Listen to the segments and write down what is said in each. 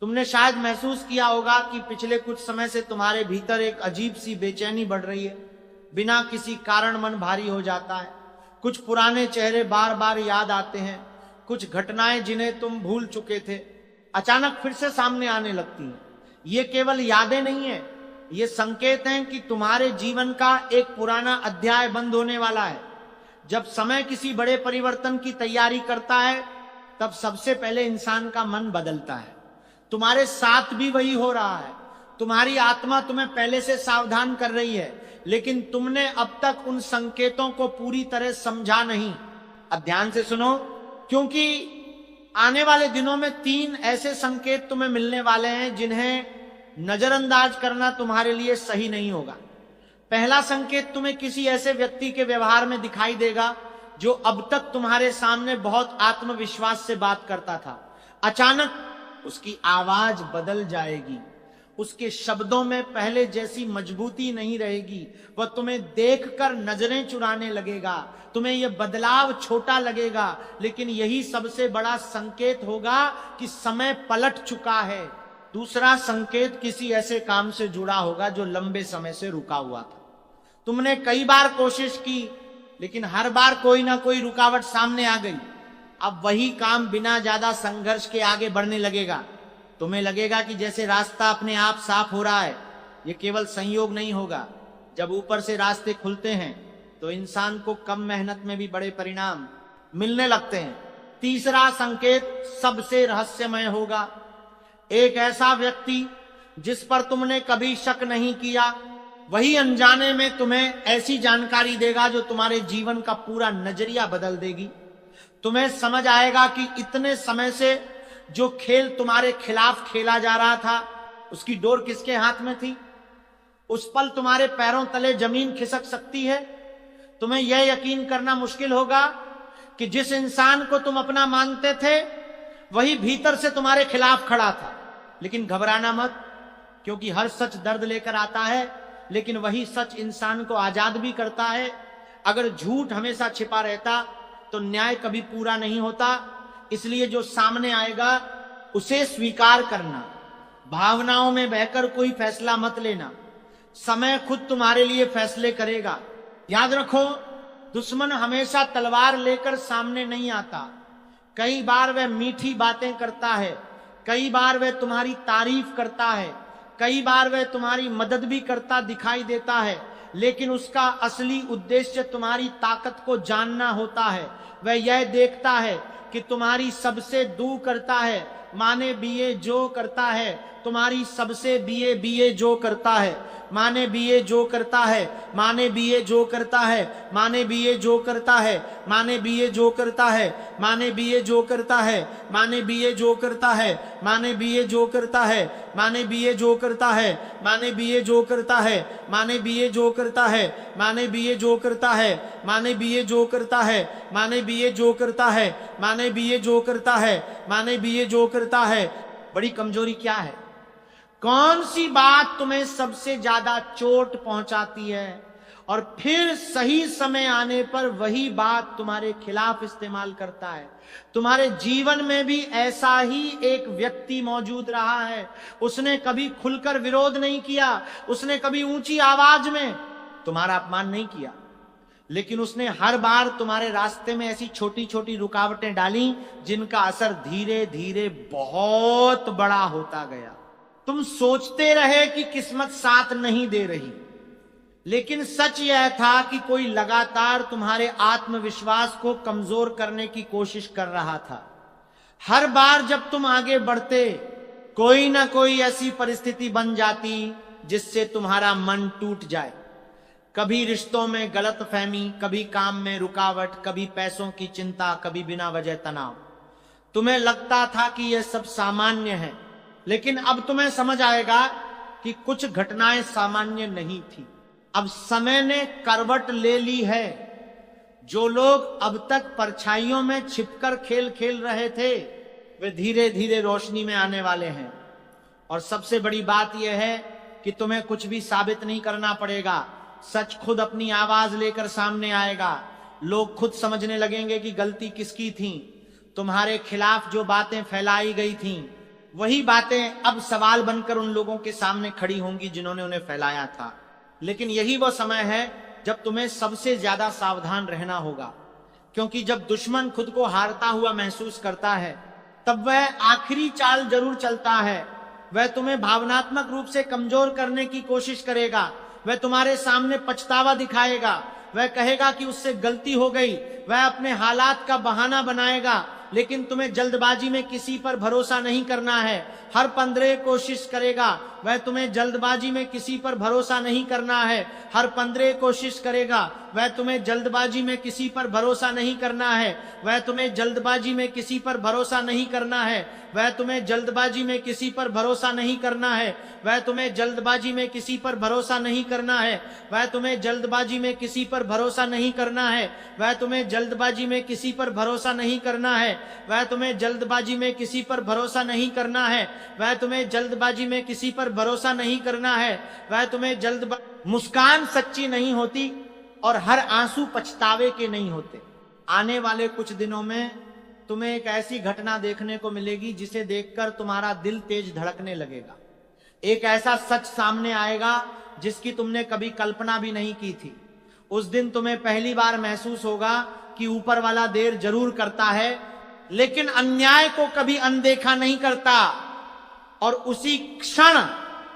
तुमने शायद महसूस किया होगा कि पिछले कुछ समय से तुम्हारे भीतर एक अजीब सी बेचैनी बढ़ रही है। बिना किसी कारण मन भारी हो जाता है। कुछ पुराने चेहरे बार बार याद आते हैं। कुछ घटनाएं जिन्हें तुम भूल चुके थे अचानक फिर से सामने आने लगती हैं। ये केवल यादें नहीं है, ये संकेत हैं कि तुम्हारे जीवन का एक पुराना अध्याय बंद होने वाला है। जब समय किसी बड़े परिवर्तन की तैयारी करता है तब सबसे पहले इंसान का मन बदलता है। तुम्हारे साथ भी वही हो रहा है। तुम्हारी आत्मा तुम्हें पहले से सावधान कर रही है, लेकिन तुमने अब तक उन संकेतों को पूरी तरह समझा नहीं। अब ध्यान से सुनो, क्योंकि आने वाले दिनों में 3 ऐसे संकेत तुम्हें मिलने वाले हैं जिन्हें नजरअंदाज करना तुम्हारे लिए सही नहीं होगा। पहला संकेत तुम्हें किसी ऐसे व्यक्ति के व्यवहार में दिखाई देगा जो अब तक तुम्हारे सामने बहुत आत्मविश्वास से बात करता था। अचानक उसकी आवाज बदल जाएगी। उसके शब्दों में पहले जैसी मजबूती नहीं रहेगी। वह तुम्हें देखकर नजरें चुराने लगेगा। तुम्हें यह बदलाव छोटा लगेगा, लेकिन यही सबसे बड़ा संकेत होगा कि समय पलट चुका है। दूसरा संकेत किसी ऐसे काम से जुड़ा होगा जो लंबे समय से रुका हुआ था। तुमने कई बार कोशिश की, लेकिन हर बार कोई ना कोई रुकावट सामने आ गई। अब वही काम बिना ज्यादा संघर्ष के आगे बढ़ने लगेगा। तुम्हें लगेगा कि जैसे रास्ता अपने आप साफ हो रहा है। ये केवल संयोग नहीं होगा। जब ऊपर से रास्ते खुलते हैं तो इंसान को कम मेहनत में भी बड़े परिणाम मिलने लगते हैं। तीसरा संकेत सबसे रहस्यमय होगा। एक ऐसा व्यक्ति जिस पर तुमने कभी शक नहीं किया, वही अनजाने में तुम्हें ऐसी जानकारी देगा जो तुम्हारे जीवन का पूरा नजरिया बदल देगी। तुम्हें समझ आएगा कि इतने समय से जो खेल तुम्हारे खिलाफ खेला जा रहा था, उसकी डोर किसके हाथ में थी। उस पल तुम्हारे पैरों तले जमीन खिसक सकती है। तुम्हें यह यकीन करना मुश्किल होगा कि जिस इंसान को तुम अपना मानते थे वही भीतर से तुम्हारे खिलाफ खड़ा था। लेकिन घबराना मत, क्योंकि हर सच दर्द लेकर आता है, लेकिन वही सच इंसान को आजाद भी करता है। अगर झूठ हमेशा छिपा रहता तो न्याय कभी पूरा नहीं होता। इसलिए जो सामने आएगा उसे स्वीकार करना। भावनाओं में बहकर कोई फैसला मत लेना। समय खुद तुम्हारे लिए फैसले करेगा। याद रखो, दुश्मन हमेशा तलवार लेकर सामने नहीं आता। कई बार वह मीठी बातें करता है, कई बार वह तुम्हारी तारीफ करता है, कई बार वह तुम्हारी मदद भी करता दिखाई देता है, लेकिन उसका असली उद्देश्य तुम्हारी ताकत को जानना होता है। वह यह देखता है कि तुम्हारी सबसे दूर करता है, माने बीए जो करता है, तुम्हारी सबसे बीए जो करता है, माने बीए जो करता है, माने बीए जो करता है, माने बीए जो करता है, माने बीए जो करता है, माने बीए जो करता है, माने बीए जो करता है, माने बीए जो करता है, माने बीए जो करता है, माने बीए जो करता है, माने बीए जो करता है, माने बीए जो करता है, माने बीए जो करता है, माने बीए जो करता है, माने बीए जो करता है, माने बीए जो करता है। बड़ी कमजोरी क्या है? कौन सी बात तुम्हें सबसे ज्यादा चोट पहुंचाती है और फिर सही समय आने पर वही बात तुम्हारे खिलाफ इस्तेमाल करता है। तुम्हारे जीवन में भी ऐसा ही एक व्यक्ति मौजूद रहा है। उसने कभी खुलकर विरोध नहीं किया, उसने कभी ऊंची आवाज में तुम्हारा अपमान नहीं किया, लेकिन उसने हर बार तुम्हारे रास्ते में ऐसी छोटी छोटी रुकावटें डाली जिनका असर धीरे धीरे बहुत बड़ा होता गया। तुम सोचते रहे कि किस्मत साथ नहीं दे रही, लेकिन सच यह था कि कोई लगातार तुम्हारे आत्मविश्वास को कमजोर करने की कोशिश कर रहा था। हर बार जब तुम आगे बढ़ते, कोई ना कोई ऐसी परिस्थिति बन जाती जिससे तुम्हारा मन टूट जाए। कभी रिश्तों में गलतफहमी, कभी काम में रुकावट, कभी पैसों की चिंता, कभी बिना वजह तनाव। तुम्हें लगता था कि यह सब सामान्य है, लेकिन अब तुम्हें समझ आएगा कि कुछ घटनाएं सामान्य नहीं थी। अब समय ने करवट ले ली है। जो लोग अब तक परछाइयों में छिपकर खेल खेल रहे थे, वे धीरे धीरे रोशनी में आने वाले हैं। और सबसे बड़ी बात यह है कि तुम्हें कुछ भी साबित नहीं करना पड़ेगा। सच खुद अपनी आवाज लेकर सामने आएगा। लोग खुद समझने लगेंगे कि गलती किसकी थी। तुम्हारे खिलाफ जो बातें फैलाई गई थीं, वही बातें अब सवाल बनकर उन लोगों के सामने खड़ी होंगी जिन्होंने उन्हें फैलाया था। लेकिन यही वह समय है जब तुम्हें सबसे ज्यादा सावधान रहना होगा, क्योंकि जब दुश्मन खुद को हारता हुआ महसूस करता है तब वह आखिरी चाल जरूर चलता है। वह तुम्हें भावनात्मक रूप से कमजोर करने की कोशिश करेगा। वह तुम्हारे सामने पछतावा दिखाएगा। वह कहेगा कि उससे गलती हो गई। वह अपने हालात का बहाना बनाएगा। लेकिन तुम्हें जल्दबाजी में किसी पर भरोसा नहीं करना है। हर 15 कोशिश करेगा। वह तुम्हें जल्दबाजी में किसी पर भरोसा नहीं करना है। हर 15 कोशिश करेगा। वह तुम्हें जल्दबाजी में किसी पर भरोसा नहीं करना है। वह तुम्हें जल्दबाजी में किसी पर भरोसा नहीं करना है। वह तुम्हें जल्दबाजी में किसी पर भरोसा नहीं करना है। वह तुम्हें जल्दबाजी में किसी पर भरोसा नहीं करना है। वह तुम्हें जल्दबाजी में किसी पर भरोसा नहीं करना है। वह तुम्हें जल्दबाजी में किसी पर भरोसा नहीं करना है। वह तुम्हें जल्दबाजी में किसी पर भरोसा नहीं करना है। वह तुम्हें जल्दबाजी में किसी पर भरोसा नहीं करना है। वह तुम्हें मुस्कान सच्ची नहीं होती और हर आंसू पछतावे के नहीं होते। आने वाले कुछ दिनों में तुम्हें एक ऐसी घटना देखने को मिलेगी जिसे देखकर तुम्हारा दिल तेज धड़कने लगेगा। एक ऐसा सच सामने आएगा जिसकी तुमने कभी कल्पना भी नहीं की थी। उस दिन तुम्हें पहली बार महसूस होगा कि ऊपर वाला देर जरूर करता है, लेकिन अन्याय को कभी अनदेखा नहीं करता। और उसी क्षण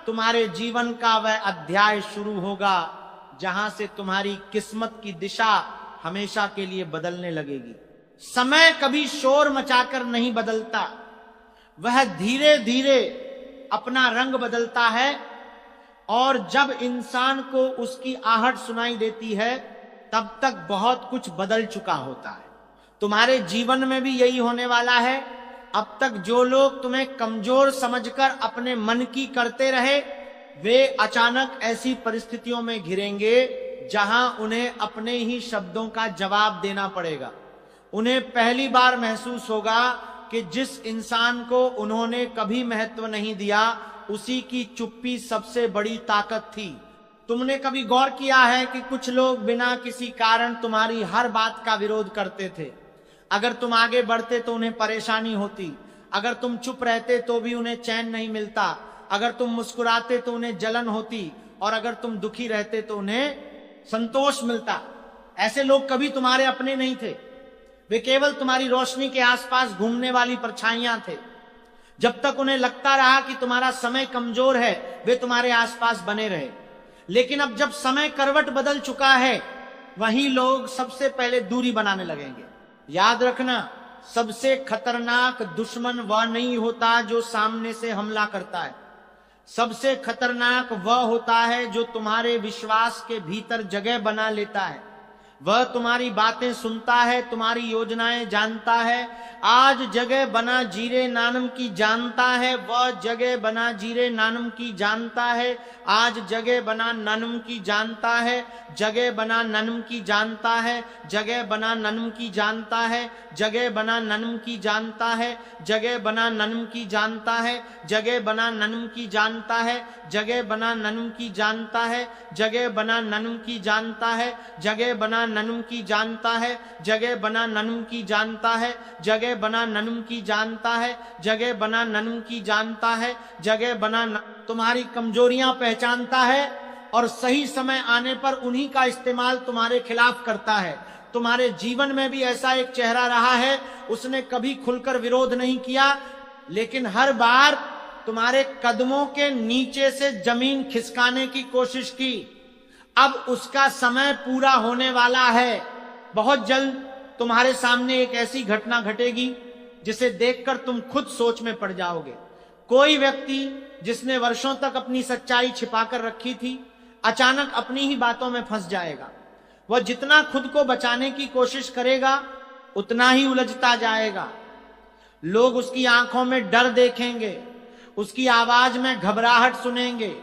तुम्हारे जीवन का वह अध्याय शुरू होगा जहां से तुम्हारी किस्मत की दिशा हमेशा के लिए बदलने लगेगी। समय कभी शोर मचाकर नहीं बदलता, वह धीरे धीरे अपना रंग बदलता है। और जब इंसान को उसकी आहट सुनाई देती है तब तक बहुत कुछ बदल चुका होता है। तुम्हारे जीवन में भी यही होने वाला है। अब तक जो लोग तुम्हें कमजोर समझकर अपने मन की करते रहे, वे अचानक ऐसी परिस्थितियों में घिरेंगे जहां उन्हें अपने ही शब्दों का जवाब देना पड़ेगा। उन्हें पहली बार महसूस होगा कि जिस इंसान को उन्होंने कभी महत्व नहीं दिया, उसी की चुप्पी सबसे बड़ी ताकत थी। तुमने कभी गौर किया है कि कुछ लोग बिना किसी कारण तुम्हारी हर बात का विरोध करते थे। अगर तुम आगे बढ़ते तो उन्हें परेशानी होती। अगर तुम चुप रहते तो भी उन्हें चैन नहीं मिलता। अगर तुम मुस्कुराते तो उन्हें जलन होती, और अगर तुम दुखी रहते तो उन्हें संतोष मिलता। ऐसे लोग कभी तुम्हारे अपने नहीं थे। वे केवल तुम्हारी रोशनी के आसपास घूमने वाली परछाइयां थे। जब तक उन्हें लगता रहा कि तुम्हारा समय कमजोर है, वे तुम्हारे आसपास बने रहे। लेकिन अब जब समय करवट बदल चुका है, वही लोग सबसे पहले दूरी बनाने लगेंगे। याद रखना, सबसे खतरनाक दुश्मन वह नहीं होता जो सामने से हमला करता है। सबसे खतरनाक वह होता है जो तुम्हारे विश्वास के भीतर जगह बना लेता है। वह तुम्हारी बातें सुनता है, तुम्हारी योजनाएं जानता है। आज जगह बना जीरे नानम की जानता है, वह जगह बना जीरे नानम की जानता है। आज जगह बना ननम की जानता है, जगह बना ननम की जानता है, जगह बना ननम की जानता है, जगह बना ननम की जानता है, जगह बना ननम की जानता है, जगह बना ननम की जानता है, जगह बना ननम की जानता है, जगह बना ननम की जानता है, जगह बना ननुम की जानता है, जगह बना ननुम की जानता है, जगह बना ननुम की जानता है, जगह बना ननुम की जानता है, जगह बना तुम्हारी कमजोरियां पहचानता है और सही समय आने पर उन्हीं का इस्तेमाल तुम्हारे खिलाफ करता है। तुम्हारे जीवन में भी ऐसा एक चेहरा रहा है, उसने कभी खुलकर विरोध नहीं किया, लेकिन हर बार तुम्हारे कदमों के नीचे से जमीन खिसकाने की कोशिश की। अब उसका समय पूरा होने वाला है। बहुत जल्द तुम्हारे सामने एक ऐसी घटना घटेगी जिसे देखकर तुम खुद सोच में पड़ जाओगे। कोई व्यक्ति जिसने वर्षों तक अपनी सच्चाई छिपाकर रखी थी, अचानक अपनी ही बातों में फंस जाएगा। वह जितना खुद को बचाने की कोशिश करेगा, उतना ही उलझता जाएगा। लोग उसकी आंखों में डर देखेंगे, उसकी आवाज में घबराहट सुनेंगे,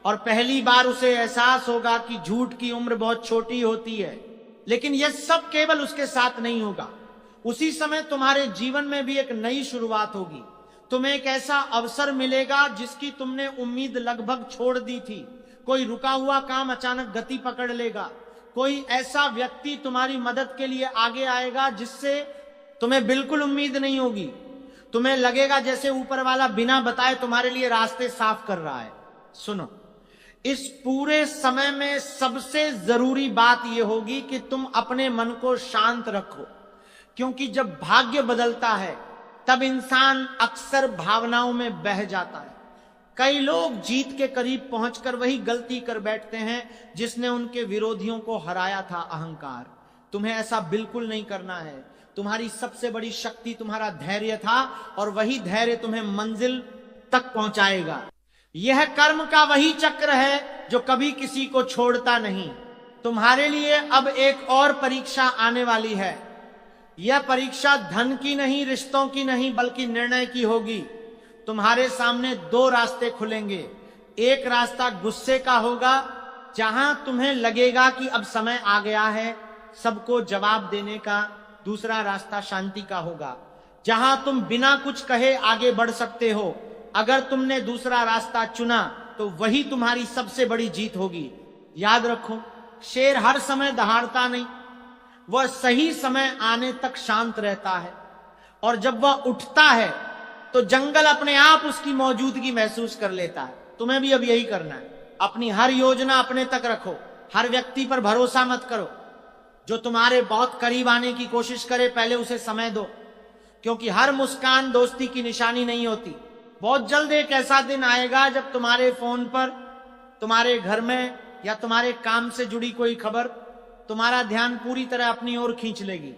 और पहली बार उसे एहसास होगा कि झूठ की उम्र बहुत छोटी होती है। लेकिन यह सब केवल उसके साथ नहीं होगा। उसी समय तुम्हारे जीवन में भी एक नई शुरुआत होगी। तुम्हें एक ऐसा अवसर मिलेगा जिसकी तुमने उम्मीद लगभग छोड़ दी थी। कोई रुका हुआ काम अचानक गति पकड़ लेगा। कोई ऐसा व्यक्ति तुम्हारी मदद के लिए आगे आएगा जिससे तुम्हें बिल्कुल उम्मीद नहीं होगी। तुम्हें लगेगा जैसे ऊपर वाला बिना बताए तुम्हारे लिए रास्ते साफ कर रहा है। सुनो, इस पूरे समय में सबसे जरूरी बात यह होगी कि तुम अपने मन को शांत रखो, क्योंकि जब भाग्य बदलता है तब इंसान अक्सर भावनाओं में बह जाता है। कई लोग जीत के करीब पहुंचकर वही गलती कर बैठते हैं जिसने उनके विरोधियों को हराया था, अहंकार। तुम्हें ऐसा बिल्कुल नहीं करना है। तुम्हारी सबसे बड़ी शक्ति तुम्हारा धैर्य था, और वही धैर्य तुम्हें मंजिल तक पहुंचाएगा। यह कर्म का वही चक्र है जो कभी किसी को छोड़ता नहीं। तुम्हारे लिए अब एक और परीक्षा आने वाली है। यह परीक्षा धन की नहीं, रिश्तों की नहीं, बल्कि निर्णय की होगी। तुम्हारे सामने दो रास्ते खुलेंगे। एक रास्ता गुस्से का होगा, जहां तुम्हें लगेगा कि अब समय आ गया है सबको जवाब देने का। दूसरा रास्ता शांति का होगा, जहां तुम बिना कुछ कहे आगे बढ़ सकते हो। अगर तुमने दूसरा रास्ता चुना तो वही तुम्हारी सबसे बड़ी जीत होगी। याद रखो, शेर हर समय दहाड़ता नहीं, वह सही समय आने तक शांत रहता है, और जब वह उठता है तो जंगल अपने आप उसकी मौजूदगी महसूस कर लेता है। तुम्हें भी अब यही करना है। अपनी हर योजना अपने तक रखो, हर व्यक्ति पर भरोसा मत करो। जो तुम्हारे बहुत करीब आने की कोशिश करे, पहले उसे समय दो, क्योंकि हर मुस्कान दोस्ती की निशानी नहीं होती। बहुत जल्द एक ऐसा दिन आएगा जब तुम्हारे फोन पर, तुम्हारे घर में या तुम्हारे काम से जुड़ी कोई खबर तुम्हारा ध्यान पूरी तरह अपनी ओर खींच लेगी।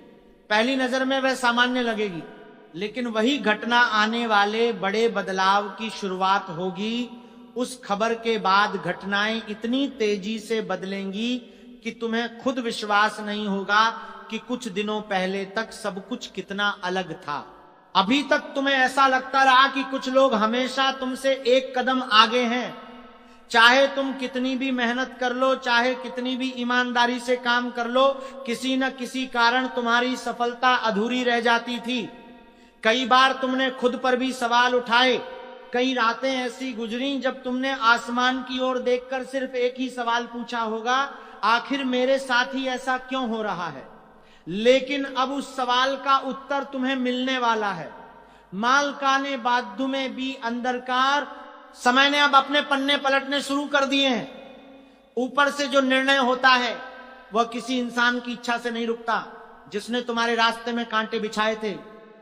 पहली नजर में वह सामान्य लगेगी, लेकिन वही घटना आने वाले बड़े बदलाव की शुरुआत होगी। उस खबर के बाद घटनाएं इतनी तेजी से बदलेंगी कि तुम्हें खुद विश्वास नहीं होगा कि कुछ दिनों पहले तक सब कुछ कितना अलग था। अभी तक तुम्हें ऐसा लगता रहा कि कुछ लोग हमेशा तुमसे एक कदम आगे हैं। चाहे तुम कितनी भी मेहनत कर लो, चाहे कितनी भी ईमानदारी से काम कर लो, किसी न किसी कारण तुम्हारी सफलता अधूरी रह जाती थी। कई बार तुमने खुद पर भी सवाल उठाए। कई रातें ऐसी गुजरी जब तुमने आसमान की ओर देखकर सिर्फ एक ही सवाल पूछा होगा, आखिर मेरे साथ ही ऐसा क्यों हो रहा है। लेकिन अब उस सवाल का उत्तर तुम्हें मिलने वाला है। मालकाने बादू में भी अंदरकार, समय ने अब अपने पन्ने पलटने शुरू कर दिए हैं। ऊपर से जो निर्णय होता है वह किसी इंसान की इच्छा से नहीं रुकता जिसने तुम्हारे रास्ते में कांटे बिछाए थे।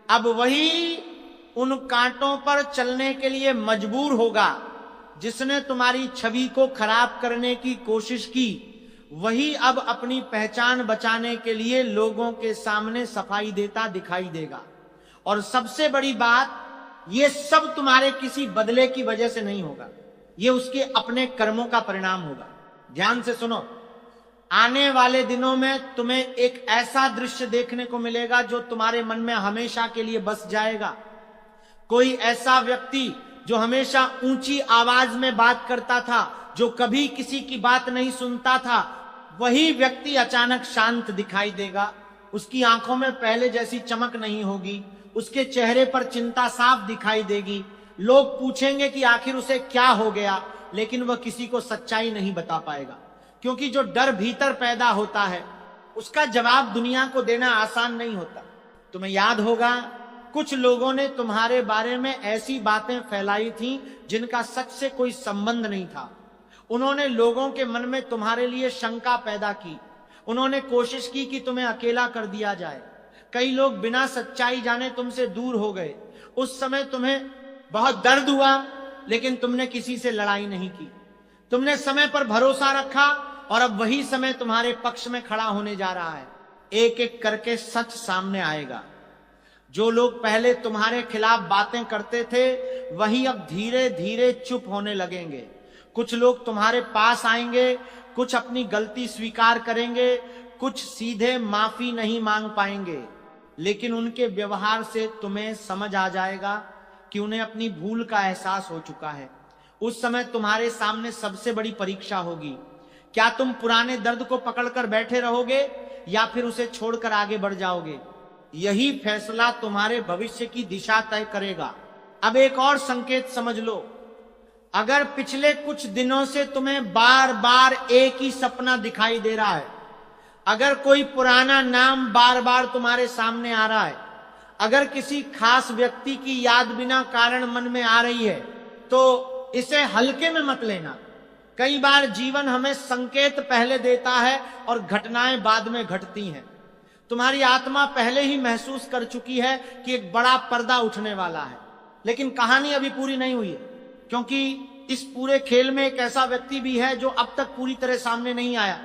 अब वही उन कांटों पर चलने के लिए मजबूर होगा जिसने तुम्हारी छवि को खराब करने की कोशिश की। वही अब अपनी पहचान बचाने के लिए लोगों के सामने सफाई देता दिखाई देगा। और सबसे बड़ी बात, ये सब तुम्हारे किसी बदले की वजह से नहीं होगा, ये उसके अपने कर्मों का परिणाम होगा। ध्यान से सुनो, आने वाले दिनों में तुम्हें एक ऐसा दृश्य देखने को मिलेगा जो तुम्हारे मन में हमेशा के लिए बस जाएगा। कोई ऐसा व्यक्ति जो हमेशा ऊंची आवाज में बात करता था, जो कभी किसी की बात नहीं सुनता था, वही व्यक्ति अचानक शांत दिखाई देगा। उसकी आंखों में पहले जैसी चमक नहीं होगी, उसके चेहरे पर चिंता साफ दिखाई देगी। लोग पूछेंगे कि आखिर उसे क्या हो गया, लेकिन वह किसी को सच्चाई नहीं बता पाएगा, क्योंकि जो डर भीतर पैदा होता है उसका जवाब दुनिया को देना आसान नहीं होता। तुम्हें याद होगा, कुछ लोगों ने तुम्हारे बारे में ऐसी बातें फैलाई थी जिनका सच से कोई संबंध नहीं था। उन्होंने लोगों के मन में तुम्हारे लिए शंका पैदा की। उन्होंने कोशिश की कि तुम्हें अकेला कर दिया जाए। कई लोग बिना सच्चाई जाने तुमसे दूर हो गए। उस समय तुम्हें बहुत दर्द हुआ, लेकिन तुमने किसी से लड़ाई नहीं की। तुमने समय पर भरोसा रखा, और अब वही समय तुम्हारे पक्ष में खड़ा होने जा रहा है। एक एक करके सच सामने आएगा। जो लोग पहले तुम्हारे खिलाफ बातें करते थे, वही अब धीरे धीरे चुप होने लगेंगे। कुछ लोग तुम्हारे पास आएंगे, कुछ अपनी गलती स्वीकार करेंगे, कुछ सीधे माफी नहीं मांग पाएंगे, लेकिन उनके व्यवहार से तुम्हें समझ आ जाएगा कि उन्हें अपनी भूल का एहसास हो चुका है। उस समय तुम्हारे सामने सबसे बड़ी परीक्षा होगी। क्या तुम पुराने दर्द को पकड़कर बैठे रहोगे या फिर उसे छोड़कर आगे बढ़ जाओगे? यही फैसला तुम्हारे भविष्य की दिशा तय करेगा। अब एक और संकेत समझ लो। अगर पिछले कुछ दिनों से तुम्हें बार बार एक ही सपना दिखाई दे रहा है, अगर कोई पुराना नाम बार बार तुम्हारे सामने आ रहा है, अगर किसी खास व्यक्ति की याद बिना कारण मन में आ रही है तो इसे हल्के में मत लेना। कई बार जीवन हमें संकेत पहले देता है और घटनाएं बाद में घटती हैं। तुम्हारी आत्मा पहले ही महसूस कर चुकी है कि एक बड़ा पर्दा उठने वाला है, लेकिन कहानी अभी पूरी नहीं हुई है, क्योंकि इस पूरे खेल में एक ऐसा व्यक्ति भी है जो अब तक पूरी तरह सामने नहीं आया।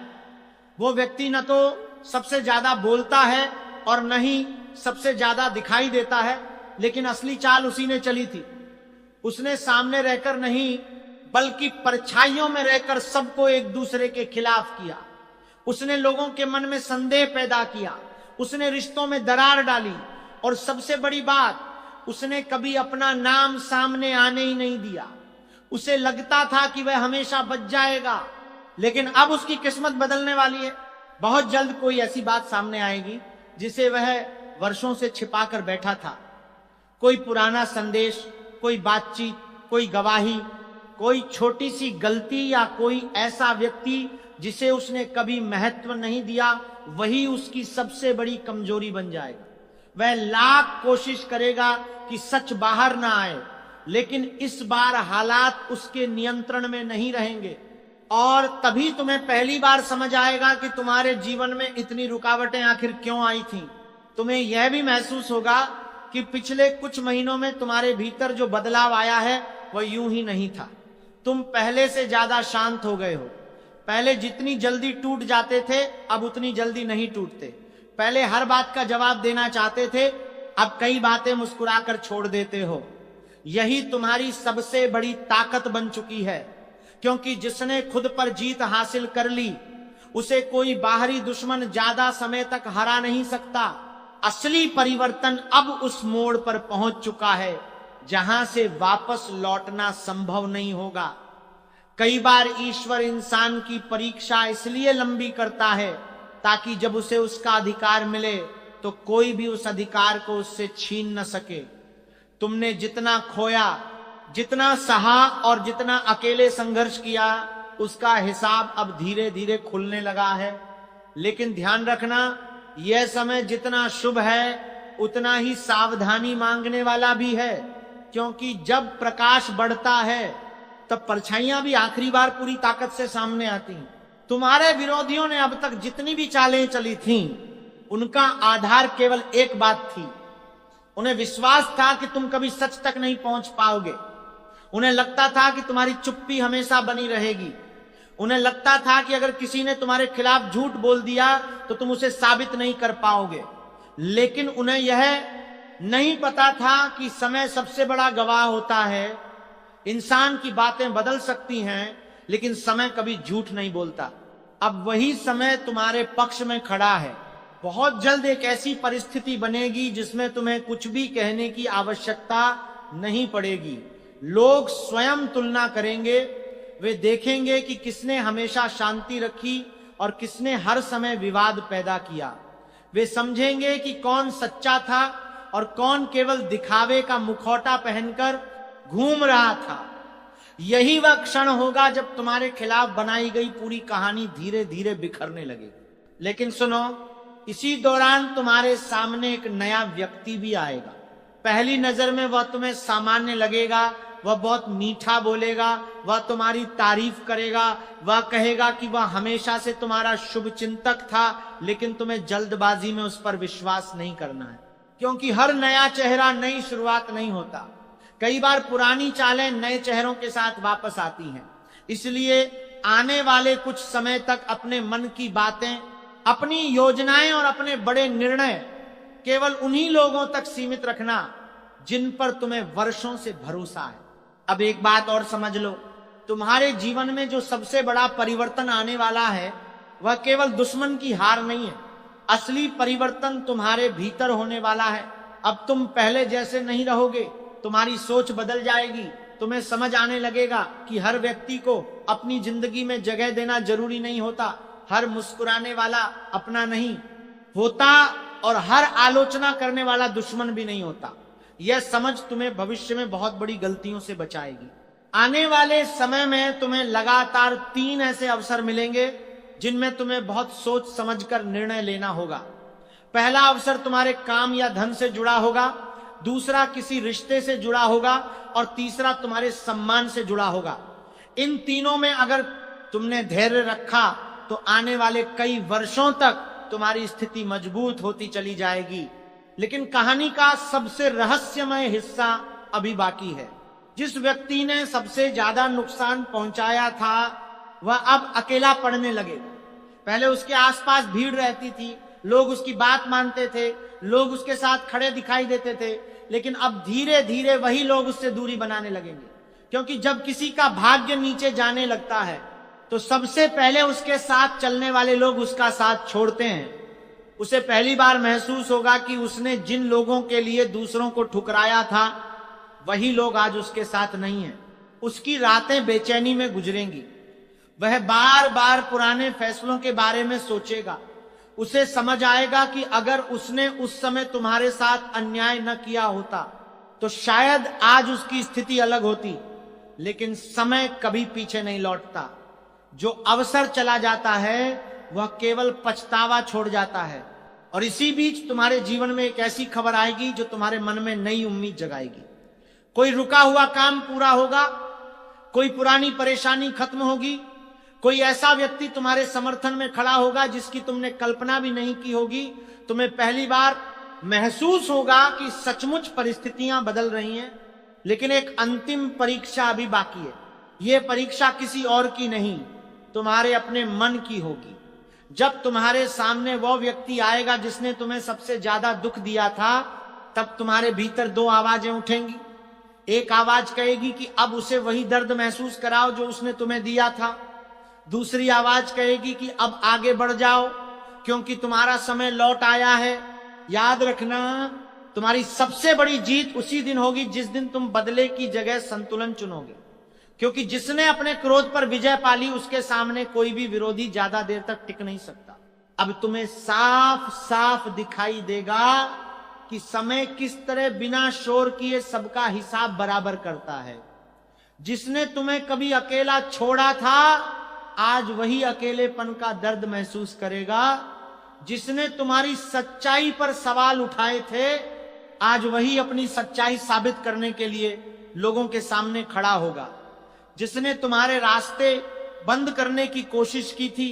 वो व्यक्ति न तो सबसे ज्यादा बोलता है और न ही सबसे ज्यादा दिखाई देता है, लेकिन असली चाल उसी ने चली थी। उसने सामने रहकर नहीं बल्कि परछाइयों में रहकर सबको एक दूसरे के खिलाफ किया। उसने लोगों के मन में संदेह पैदा किया, उसने रिश्तों में दरार डाली, और सबसे बड़ी बात, उसने कभी अपना नाम सामने आने ही नहीं दिया। उसे लगता था कि वह हमेशा बच जाएगा, लेकिन अब उसकी किस्मत बदलने वाली है। बहुत जल्द कोई ऐसी बात सामने आएगी जिसे वह वर्षों से छिपा कर बैठा था। कोई पुराना संदेश, कोई बातचीत, कोई गवाही, कोई छोटी सी गलती या कोई ऐसा व्यक्ति जिसे उसने कभी महत्व नहीं दिया, वही उसकी सबसे बड़ी कमजोरी बन जाएगा। वह लाख कोशिश करेगा कि सच बाहर ना आए, लेकिन इस बार हालात उसके नियंत्रण में नहीं रहेंगे, और तभी तुम्हें पहली बार समझ आएगा कि तुम्हारे जीवन में इतनी रुकावटें आखिर क्यों आई थीं। तुम्हें यह भी महसूस होगा कि पिछले कुछ महीनों में तुम्हारे भीतर जो बदलाव आया है वह यूं ही नहीं था। तुम पहले से ज्यादा शांत हो गए हो। पहले जितनी जल्दी टूट जाते थे अब उतनी जल्दी नहीं टूटते। पहले हर बात का जवाब देना चाहते थे, अब कई बातें मुस्कुराकर छोड़ देते हो। यही तुम्हारी सबसे बड़ी ताकत बन चुकी है, क्योंकि जिसने खुद पर जीत हासिल कर ली उसे कोई बाहरी दुश्मन ज्यादा समय तक हरा नहीं सकता। असली परिवर्तन अब उस मोड़ पर पहुंच चुका है जहां से वापस लौटना संभव नहीं होगा। कई बार ईश्वर इंसान की परीक्षा इसलिए लंबी करता है ताकि जब उसे उसका अधिकार मिले तो कोई भी उस अधिकार को उससे छीन न सके। तुमने जितना खोया, जितना सहा और जितना अकेले संघर्ष किया, उसका हिसाब अब धीरे धीरे खुलने लगा है। लेकिन ध्यान रखना, यह समय जितना शुभ है उतना ही सावधानी मांगने वाला भी है, क्योंकि जब प्रकाश बढ़ता है तब परछाइयां भी आखिरी बार पूरी ताकत से सामने आती हैं। तुम्हारे विरोधियों ने अब तक जितनी भी चालें चली थीं, उनका आधार केवल एक बात थी। उन्हें विश्वास था कि तुम कभी सच तक नहीं पहुंच पाओगे। उन्हें लगता था कि तुम्हारी चुप्पी हमेशा बनी रहेगी। उन्हें लगता था कि अगर किसी ने तुम्हारे खिलाफ झूठ बोल दिया तो तुम उसे साबित नहीं कर पाओगे। लेकिन उन्हें यह नहीं पता था कि समय सबसे बड़ा गवाह होता है। इंसान की बातें बदल सकती हैं, लेकिन समय कभी झूठ नहीं बोलता। अब वही समय तुम्हारे पक्ष में खड़ा है। बहुत जल्द एक ऐसी परिस्थिति बनेगी जिसमें तुम्हें कुछ भी कहने की आवश्यकता नहीं पड़ेगी। लोग स्वयं तुलना करेंगे। वे देखेंगे कि किसने हमेशा शांति रखी और किसने हर समय विवाद पैदा किया। वे समझेंगे कि कौन सच्चा था और कौन केवल दिखावे का मुखौटा पहनकर घूम रहा था। यही वह क्षण होगा जब तुम्हारे खिलाफ बनाई गई पूरी कहानी धीरे धीरे बिखरने लगेगी। लेकिन सुनो, इसी दौरान तुम्हारे सामने एक नया व्यक्ति भी आएगा। पहली नजर में वह तुम्हें सामान्य लगेगा। वह बहुत मीठा बोलेगा, वह तुम्हारी तारीफ करेगा, वह कहेगा कि वह हमेशा से तुम्हारा शुभ चिंतक था, लेकिन तुम्हें जल्दबाजी में उस पर विश्वास नहीं करना है, क्योंकि हर नया चेहरा नई शुरुआत नहीं होता। कई बार पुरानी चालें नए चेहरों के साथ वापस आती हैं। इसलिए आने वाले कुछ समय तक अपने मन की बातें, अपनी योजनाएं और अपने बड़े निर्णय केवल उन्हीं लोगों तक सीमित रखना जिन पर तुम्हें वर्षों से भरोसा है। अब एक बात और समझ लो, तुम्हारे जीवन में जो सबसे बड़ा परिवर्तन आने वाला है वह केवल दुश्मन की हार नहीं है। असली परिवर्तन तुम्हारे भीतर होने वाला है। अब तुम पहले जैसे नहीं रहोगे। तुम्हारी सोच बदल जाएगी। तुम्हें समझ आने लगेगा कि हर व्यक्ति को अपनी जिंदगी में जगह देना जरूरी नहीं होता। हर मुस्कुराने वाला अपना नहीं होता और हर आलोचना करने वाला दुश्मन भी नहीं होता। यह समझ तुम्हें भविष्य में बहुत बड़ी गलतियों से बचाएगी। आने वाले समय में तुम्हें लगातार 3 ऐसे अवसर मिलेंगे जिनमें तुम्हें बहुत सोच समझकर निर्णय लेना होगा। पहला अवसर तुम्हारे काम या धन से जुड़ा होगा, दूसरा किसी रिश्ते से जुड़ा होगा और तीसरा तुम्हारे सम्मान से जुड़ा होगा। इन तीनों में अगर तुमने धैर्य रखा तो आने वाले कई वर्षों तक तुम्हारी स्थिति मजबूत होती चली जाएगी। लेकिन कहानी का सबसे रहस्यमय हिस्सा अभी बाकी है। जिस व्यक्ति ने सबसे ज्यादा नुकसान पहुंचाया था वह अब अकेला पड़ने लगेगा। पहले उसके आसपास भीड़ रहती थी, लोग उसकी बात मानते थे, लोग उसके साथ खड़े दिखाई देते थे, लेकिन अब धीरे धीरे वही लोग उससे दूरी बनाने लगेंगे। क्योंकि जब किसी का भाग्य नीचे जाने लगता है तो सबसे पहले उसके साथ चलने वाले लोग उसका साथ छोड़ते हैं। उसे पहली बार महसूस होगा कि उसने जिन लोगों के लिए दूसरों को ठुकराया था वही लोग आज उसके साथ नहीं हैं। उसकी रातें बेचैनी में गुजरेंगी। वह बार बार पुराने फैसलों के बारे में सोचेगा। उसे समझ आएगा कि अगर उसने उस समय तुम्हारे साथ अन्याय न किया होता तो शायद आज उसकी स्थिति अलग होती। लेकिन समय कभी पीछे नहीं लौटता। जो अवसर चला जाता है वह केवल पछतावा छोड़ जाता है। और इसी बीच तुम्हारे जीवन में एक ऐसी खबर आएगी जो तुम्हारे मन में नई उम्मीद जगाएगी। कोई रुका हुआ काम पूरा होगा, कोई पुरानी परेशानी खत्म होगी, कोई ऐसा व्यक्ति तुम्हारे समर्थन में खड़ा होगा जिसकी तुमने कल्पना भी नहीं की होगी। तुम्हें पहली बार महसूस होगा कि सचमुच परिस्थितियां बदल रही हैं। लेकिन एक अंतिम परीक्षा अभी बाकी है। यह परीक्षा किसी और की नहीं, तुम्हारे अपने मन की होगी। जब तुम्हारे सामने वो व्यक्ति आएगा जिसने तुम्हें सबसे ज्यादा दुख दिया था, तब तुम्हारे भीतर दो आवाजें उठेंगी। एक आवाज कहेगी कि अब उसे वही दर्द महसूस कराओ जो उसने तुम्हें दिया था। दूसरी आवाज कहेगी कि अब आगे बढ़ जाओ क्योंकि तुम्हारा समय लौट आया है। याद रखना, तुम्हारी सबसे बड़ी जीत उसी दिन होगी जिस दिन तुम बदले की जगह संतुलन चुनोगे। क्योंकि जिसने अपने क्रोध पर विजय पाली उसके सामने कोई भी विरोधी ज्यादा देर तक टिक नहीं सकता। अब तुम्हें साफ साफ दिखाई देगा कि समय किस तरह बिना शोर किए सबका हिसाब बराबर करता है। जिसने तुम्हें कभी अकेला छोड़ा था आज वही अकेलेपन का दर्द महसूस करेगा। जिसने तुम्हारी सच्चाई पर सवाल उठाए थे आज वही अपनी सच्चाई साबित करने के लिए लोगों के सामने खड़ा होगा। जिसने तुम्हारे रास्ते बंद करने की कोशिश की थी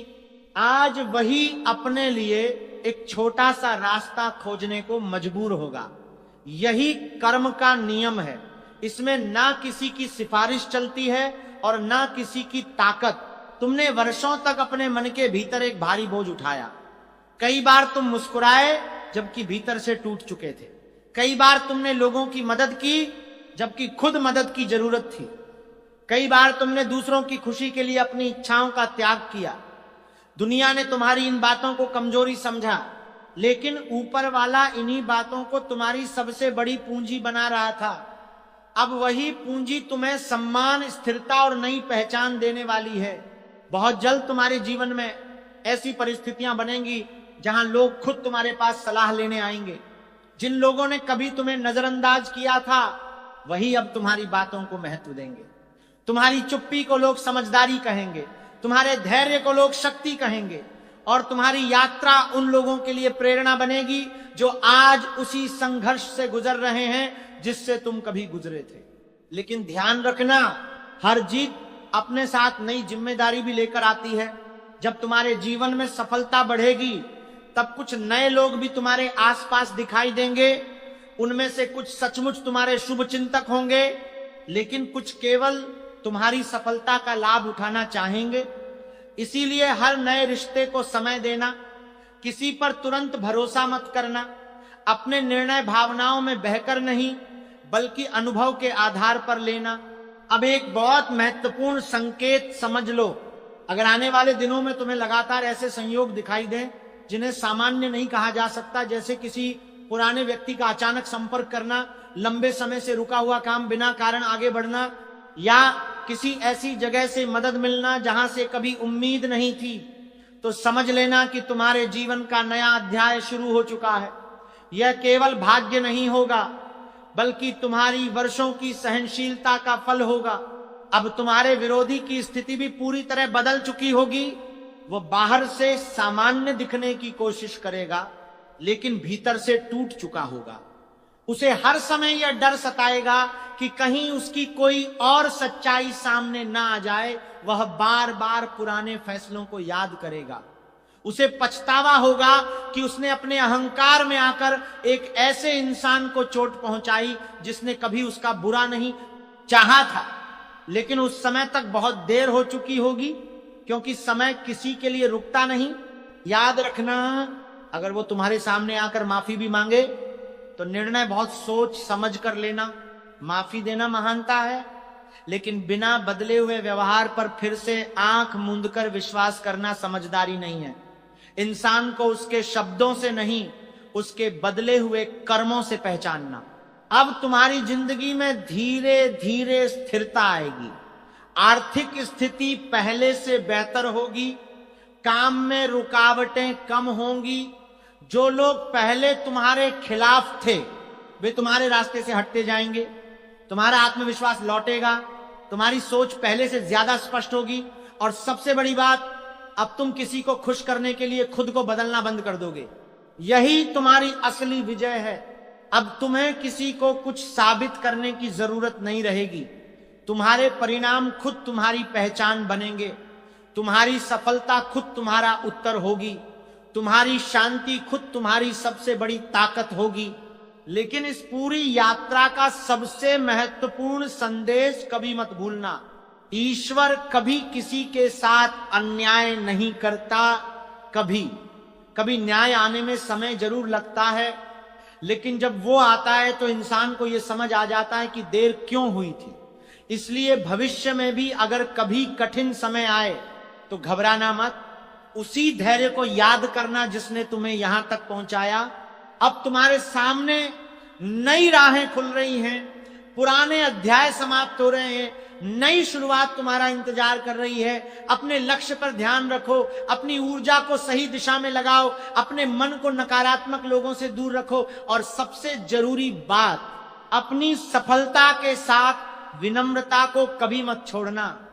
आज वही अपने लिए एक छोटा सा रास्ता खोजने को मजबूर होगा। यही कर्म का नियम है। इसमें ना किसी की सिफारिश चलती है और ना किसी की ताकत। तुमने वर्षों तक अपने मन के भीतर एक भारी बोझ उठाया। कई बार तुम मुस्कुराए जबकि भीतर से टूट चुके थे। कई बार तुमने लोगों की मदद की जबकि खुद मदद की जरूरत थी। कई बार तुमने दूसरों की खुशी के लिए अपनी इच्छाओं का त्याग किया। दुनिया ने तुम्हारी इन बातों को कमजोरी समझा, लेकिन ऊपर वाला इन्हीं बातों को तुम्हारी सबसे बड़ी पूंजी बना रहा था। अब वही पूंजी तुम्हें सम्मान, स्थिरता और नई पहचान देने वाली है। बहुत जल्द तुम्हारे जीवन में ऐसी परिस्थितियां बनेंगी जहां लोग खुद तुम्हारे पास सलाह लेने आएंगे। जिन लोगों ने कभी तुम्हें नजरअंदाज किया था वही अब तुम्हारी बातों को महत्व देंगे। तुम्हारी चुप्पी को लोग समझदारी कहेंगे, तुम्हारे धैर्य को लोग शक्ति कहेंगे और तुम्हारी यात्रा उन लोगों के लिए प्रेरणा बनेगी जो आज उसी संघर्ष से गुजर रहे हैं जिससे तुम कभी गुजरे थे। लेकिन ध्यान रखना, हर जीत अपने साथ नई जिम्मेदारी भी लेकर आती है। जब तुम्हारे जीवन में सफलता बढ़ेगी तब कुछ नए लोग भी तुम्हारे आसपास दिखाई देंगे। उनमें से कुछ सचमुच तुम्हारे शुभ चिंतक होंगे, लेकिन कुछ केवल तुम्हारी सफलता का लाभ उठाना चाहेंगे। इसीलिए हर नए रिश्ते को समय देना, किसी पर तुरंत भरोसा मत करना, अपने निर्णय भावनाओं में बहकर नहीं बल्कि अनुभव के आधार पर लेना। अब एक बहुत महत्वपूर्ण संकेत समझ लो। अगर आने वाले दिनों में तुम्हें लगातार ऐसे संयोग दिखाई दें जिन्हें सामान्य नहीं कहा जा सकता, जैसे किसी पुराने व्यक्ति का अचानक संपर्क करना, लंबे समय से रुका हुआ काम बिना कारण आगे बढ़ना, या किसी ऐसी जगह से मदद मिलना जहां से कभी उम्मीद नहीं थी, तो समझ लेना कि तुम्हारे जीवन का नया अध्याय शुरू हो चुका है। यह केवल भाग्य नहीं होगा बल्कि तुम्हारी वर्षों की सहनशीलता का फल होगा। अब तुम्हारे विरोधी की स्थिति भी पूरी तरह बदल चुकी होगी। वो बाहर से सामान्य दिखने की कोशिश करेगा, लेकिन भीतर से टूट चुका होगा। उसे हर समय यह डर सताएगा कि कहीं उसकी कोई और सच्चाई सामने ना आ जाए। वह बार बार पुराने फैसलों को याद करेगा। उसे पछतावा होगा कि उसने अपने अहंकार में आकर एक ऐसे इंसान को चोट पहुंचाई जिसने कभी उसका बुरा नहीं चाहा था, लेकिन उस समय तक बहुत देर हो चुकी होगी, क्योंकि समय किसी के लिए रुकता नहीं। याद रखना, अगर वो तुम्हारे सामने आकर माफी भी मांगे तो निर्णय बहुत सोच समझ कर लेना। माफी देना महानता है, लेकिन बिना बदले हुए व्यवहार पर फिर से आंख मूंदकर विश्वास करना समझदारी नहीं है। इंसान को उसके शब्दों से नहीं, उसके बदले हुए कर्मों से पहचानना। अब तुम्हारी जिंदगी में धीरे धीरे स्थिरता आएगी। आर्थिक स्थिति पहले से बेहतर होगी। काम में रुकावटें कम होंगी। जो लोग पहले तुम्हारे खिलाफ थे वे तुम्हारे रास्ते से हटते जाएंगे। तुम्हारा आत्मविश्वास लौटेगा। तुम्हारी सोच पहले से ज्यादा स्पष्ट होगी। और सबसे बड़ी बात, अब तुम किसी को खुश करने के लिए खुद को बदलना बंद कर दोगे। यही तुम्हारी असली विजय है। अब तुम्हें किसी को कुछ साबित करने की जरूरत नहीं रहेगी। तुम्हारे परिणाम खुद तुम्हारी पहचान बनेंगे। तुम्हारी सफलता खुद तुम्हारा उत्तर होगी। तुम्हारी शांति खुद तुम्हारी सबसे बड़ी ताकत होगी। लेकिन इस पूरी यात्रा का सबसे महत्वपूर्ण संदेश कभी मत भूलना, ईश्वर कभी किसी के साथ अन्याय नहीं करता। कभी न्याय आने में समय जरूर लगता है, लेकिन जब वो आता है तो इंसान को यह समझ आ जाता है कि देर क्यों हुई थी। इसलिए भविष्य में भी अगर कभी कठिन समय आए तो घबराना मत। उसी धैर्य को याद करना जिसने तुम्हें यहां तक पहुंचाया। अब तुम्हारे सामने नई राहें खुल रही हैं, पुराने अध्याय समाप्त हो रहे हैं, नई शुरुआत तुम्हारा इंतजार कर रही है। अपने लक्ष्य पर ध्यान रखो, अपनी ऊर्जा को सही दिशा में लगाओ, अपने मन को नकारात्मक लोगों से दूर रखो, और सबसे जरूरी बात, अपनी सफलता के साथ विनम्रता को कभी मत छोड़ना।